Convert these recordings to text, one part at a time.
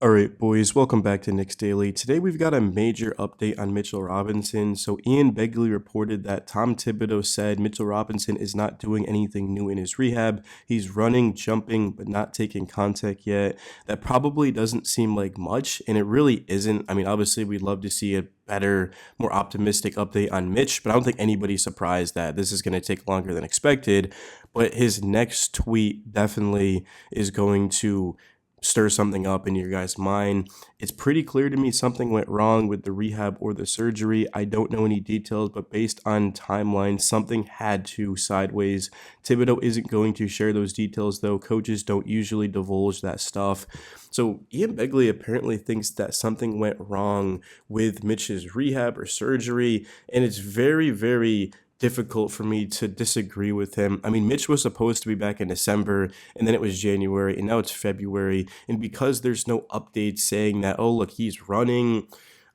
All right, boys, welcome back to Knicks Daily. Today we've got a major update on Mitchell Robinson. So Ian Begley reported that Tom Thibodeau said Mitchell Robinson is not doing anything new in his rehab. He's running, jumping, but not taking contact yet. That probably doesn't seem like much, and it really isn't. I mean, obviously we'd love to see a better, more optimistic update on Mitch, but I don't think anybody's surprised that this is going to take longer than expected. But his next tweet definitely is going to stir something up in your guys' mind. It's pretty clear to me something went wrong with the rehab or the surgery. I don't know any details, but based on timeline, something had to sideways. Thibodeau isn't going to share those details, though. Coaches don't usually divulge that stuff. So Ian Begley apparently thinks that something went wrong with Mitch's rehab or surgery, and it's very, very difficult for me to disagree with him. I mean, Mitch was supposed to be back in December, and then it was January, and now it's February. And because there's no updates saying that, oh, look, he's running,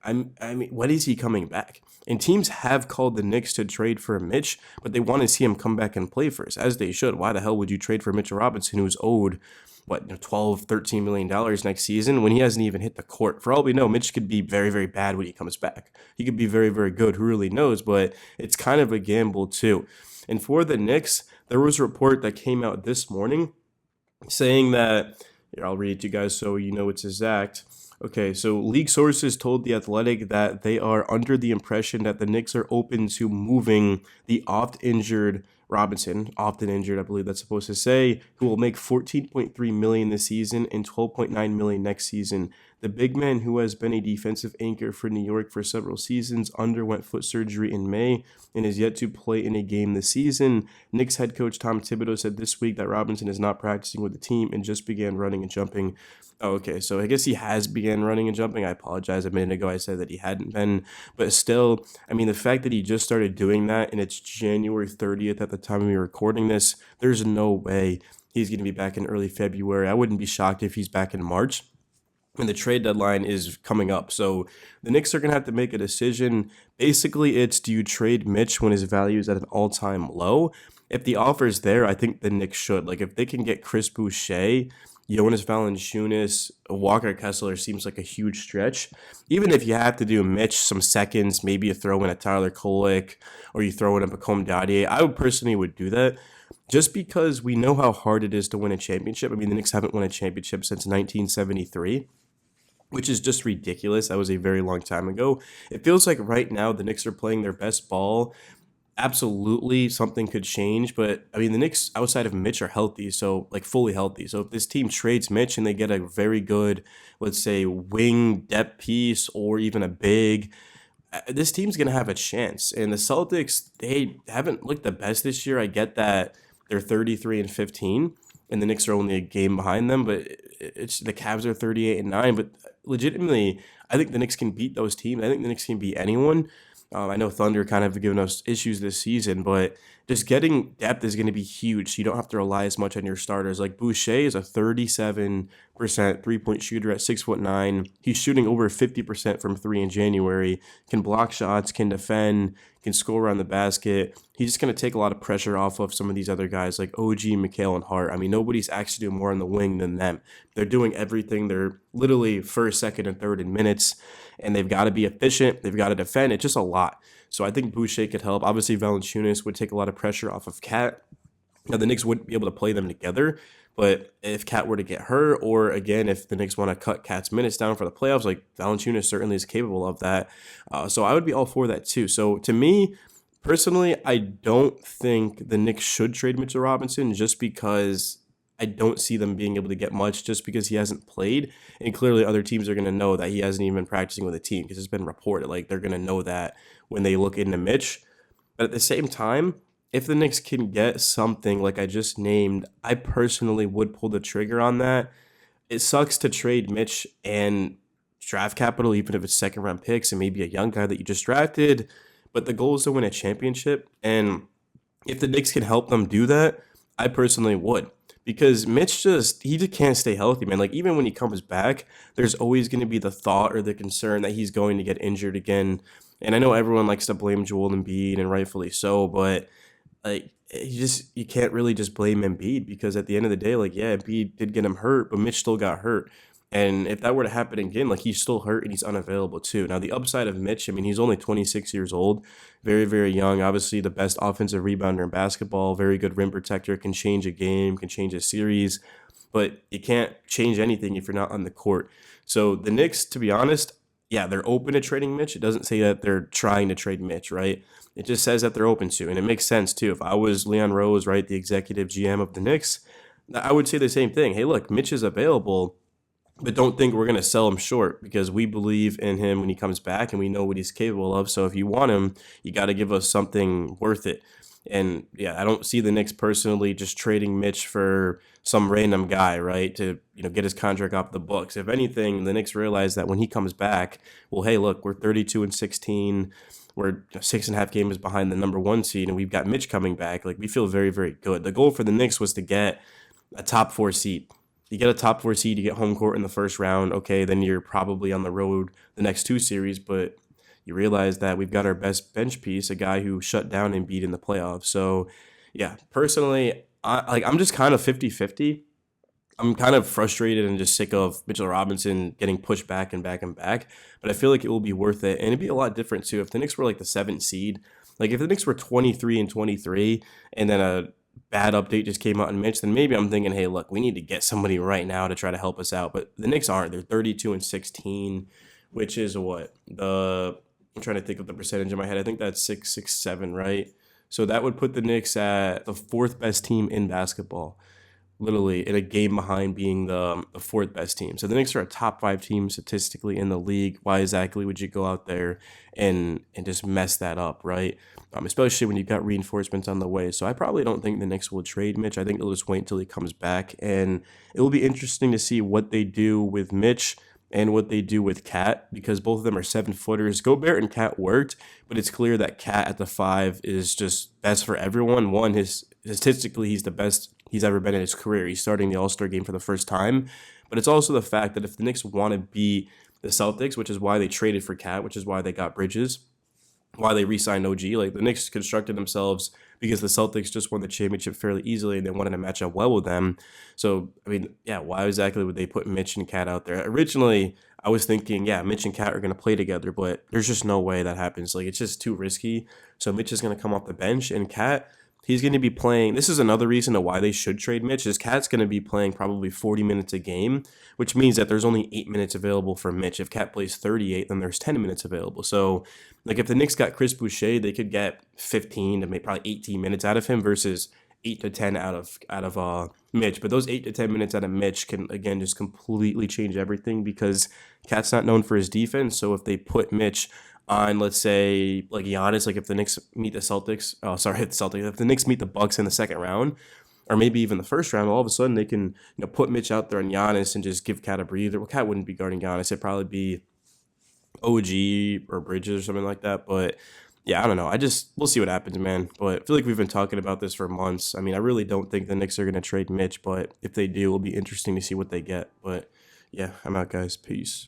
I mean, when is he coming back? And teams have called the Knicks to trade for Mitch, but they want to see him come back and play first, as they should. Why the hell would you trade for Mitchell Robinson, who's owed what, 12, $13 million next season when he hasn't even hit the court? For all we know, Mitch could be very, very bad when he comes back. He could be very, very good. Who really knows? But it's kind of a gamble too. And for the Knicks, there was a report that came out this morning saying that, here, I'll read it to you guys so you know it's exact. Okay, so league sources told The Athletic that they are under the impression that the Knicks are open to moving the oft-injured Robinson, often injured, I believe that's supposed to say, who will make $14.3 million this season and $12.9 million next season. The big man, who has been a defensive anchor for New York for several seasons, underwent foot surgery in May and is yet to play in a game this season. Knicks head coach Tom Thibodeau said this week that Robinson is not practicing with the team and just began running and jumping. Oh, okay, so I guess he has began running and jumping. I apologize. A minute ago I said that he hadn't been, but still, I mean, the fact that he just started doing that and it's January 30th at the time we were recording this, there's no way he's going to be back in early February. I wouldn't be shocked if he's back in March. And the trade deadline is coming up. So the Knicks are going to have to make a decision. Basically, it's, do you trade Mitch when his value is at an all-time low? If the offer is there, I think the Knicks should. Like, if they can get Chris Boucher, Jonas Valanciunas, Walker Kessler seems like a huge stretch. Even if you have to do Mitch some seconds, maybe you throw in a Tyler Kolek or you throw in a Bacom Dadier, I would personally would do that just because we know how hard it is to win a championship. I mean, the Knicks haven't won a championship since 1973, which is just ridiculous. That was a very long time ago. It feels like right now the Knicks are playing their best ball. Absolutely, something could change, but I mean, the Knicks outside of Mitch are healthy, so like fully healthy. So if this team trades Mitch and they get a very good, let's say, wing depth piece or even a big, this team's gonna have a chance. And the Celtics, they haven't looked the best this year. I get that they're 33-15, and the Knicks are only a game behind them, but it's the Cavs are 38-9. But legitimately, I think the Knicks can beat those teams. I think the Knicks can beat anyone. I know Thunder kind of have given us issues this season, but just getting depth is going to be huge. So you don't have to rely as much on your starters. Like Boucher is a 37% three-point shooter at 6'9". He's shooting over 50% from three in January. Can block shots, can defend, can score around the basket. He's just going to take a lot of pressure off of some of these other guys like OG, McHale, and Hart. I mean, nobody's actually doing more on the wing than them. They're doing everything. They're literally first, second, and third in minutes, and they've got to be efficient. They've got to defend. It's just a lot. So I think Boucher could help. Obviously, Valanciunas would take a lot of pressure off of Cat. Now, the Knicks wouldn't be able to play them together, but if Cat were to get hurt, or again, if the Knicks want to cut Cat's minutes down for the playoffs, like Valanciunas certainly is capable of that. So I would be all for that too. So to me, personally, I don't think the Knicks should trade Mitchell Robinson just because I don't see them being able to get much just because he hasn't played. And clearly other teams are going to know that he hasn't even been practicing with a team because it's been reported. Like they're going to know that when they look into Mitch. But at the same time, if the Knicks can get something like I just named, I personally would pull the trigger on that. It sucks to trade Mitch and draft capital, even if it's second round picks and maybe a young guy that you just drafted. But the goal is to win a championship. And if the Knicks can help them do that, I personally would. Because Mitch he just can't stay healthy, man. Like, even when he comes back, there's always going to be the thought or the concern that he's going to get injured again. And I know everyone likes to blame Joel Embiid, and rightfully so, but like, you can't really just blame Embiid because at the end of the day, like, yeah, Embiid did get him hurt, but Mitch still got hurt. And if that were to happen again, like he's still hurt and he's unavailable too. Now, the upside of Mitch, I mean, he's only 26 years old, very, very young. Obviously, the best offensive rebounder in basketball, very good rim protector, can change a game, can change a series, but you can't change anything if you're not on the court. So the Knicks, to be honest, yeah, they're open to trading Mitch. It doesn't say that they're trying to trade Mitch, right? It just says that they're open to, and it makes sense too. If I was Leon Rose, right, the executive GM of the Knicks, I would say the same thing. Hey, look, Mitch is available, but don't think we're going to sell him short because we believe in him when he comes back and we know what he's capable of. So if you want him, you got to give us something worth it. And yeah, I don't see the Knicks personally just trading Mitch for some random guy, right? To get his contract off the books. If anything, the Knicks realize that when he comes back, well, hey, look, we're 32-16. We're 6.5 games behind the number one seed, and we've got Mitch coming back. Like we feel very, very good. The goal for the Knicks was to get a top four seed. You get a top four seed, you get home court in the first round. Okay, then you're probably on the road the next two series, but you realize that we've got our best bench piece, a guy who shut down Embiid in the playoffs. So, yeah, personally, I'm just kind of 50-50. I'm kind of frustrated and just sick of Mitchell Robinson getting pushed back and back and back, but I feel like it will be worth it. And it'd be a lot different too if the Knicks were like the seventh seed. Like if the Knicks were 23-23 and then a bad update just came out in Mitch, then maybe I'm thinking, hey, look, we need to get somebody right now to try to help us out. But the Knicks aren't. They're 32-16, which is what? I'm trying to think of the percentage in my head. I think that's 6-7, right? So that would put the Knicks at the fourth best team in basketball, literally in a game behind being the fourth best team. So the Knicks are a top five team statistically in the league. Why exactly would you go out there and just mess that up, right? Especially when you've got reinforcements on the way. So I probably don't think the Knicks will trade Mitch. I think they'll just wait until he comes back. And it will be interesting to see what they do with Mitch and what they do with Cat, because both of them are 7-footers. Gobert and Cat worked, but it's clear that Cat at the 5 is just best for everyone. One, statistically, he's the best he's ever been in his career. He's starting the All-Star game for the first time. But it's also the fact that if the Knicks want to beat the Celtics, which is why they traded for Cat, which is why they got Bridges, why they re-signed OG, like the Knicks constructed themselves because the Celtics just won the championship fairly easily and they wanted to match up well with them. So, I mean, yeah, why exactly would they put Mitch and Cat out there? Originally, I was thinking, yeah, Mitch and Cat are going to play together, but there's just no way that happens. Like, it's just too risky. So Mitch is going to come off the bench, and Cat, he's going to be playing. This is another reason to why they should trade Mitch, is Cat's going to be playing probably 40 minutes a game, which means that there's only 8 minutes available for Mitch. If Cat plays 38, then there's 10 minutes available. So, like, if the Knicks got Chris Boucher, they could get 15 to maybe probably 18 minutes out of him versus 8 to 10 out of Mitch. But those 8 to 10 minutes out of Mitch can, again, just completely change everything because Cat's not known for his defense. So if they put Mitch on, let's say, like Giannis, like if the Knicks meet the Celtics, if the Knicks meet the Bucks in the second round, or maybe even the first round, all of a sudden they can put Mitch out there on Giannis and just give Cat a breather. Well, Cat wouldn't be guarding Giannis. It'd probably be OG or Bridges or something like that. But yeah, I don't know. We'll see what happens, man. But I feel like we've been talking about this for months. I mean, I really don't think the Knicks are going to trade Mitch, but if they do, it'll be interesting to see what they get. But yeah, I'm out, guys. Peace.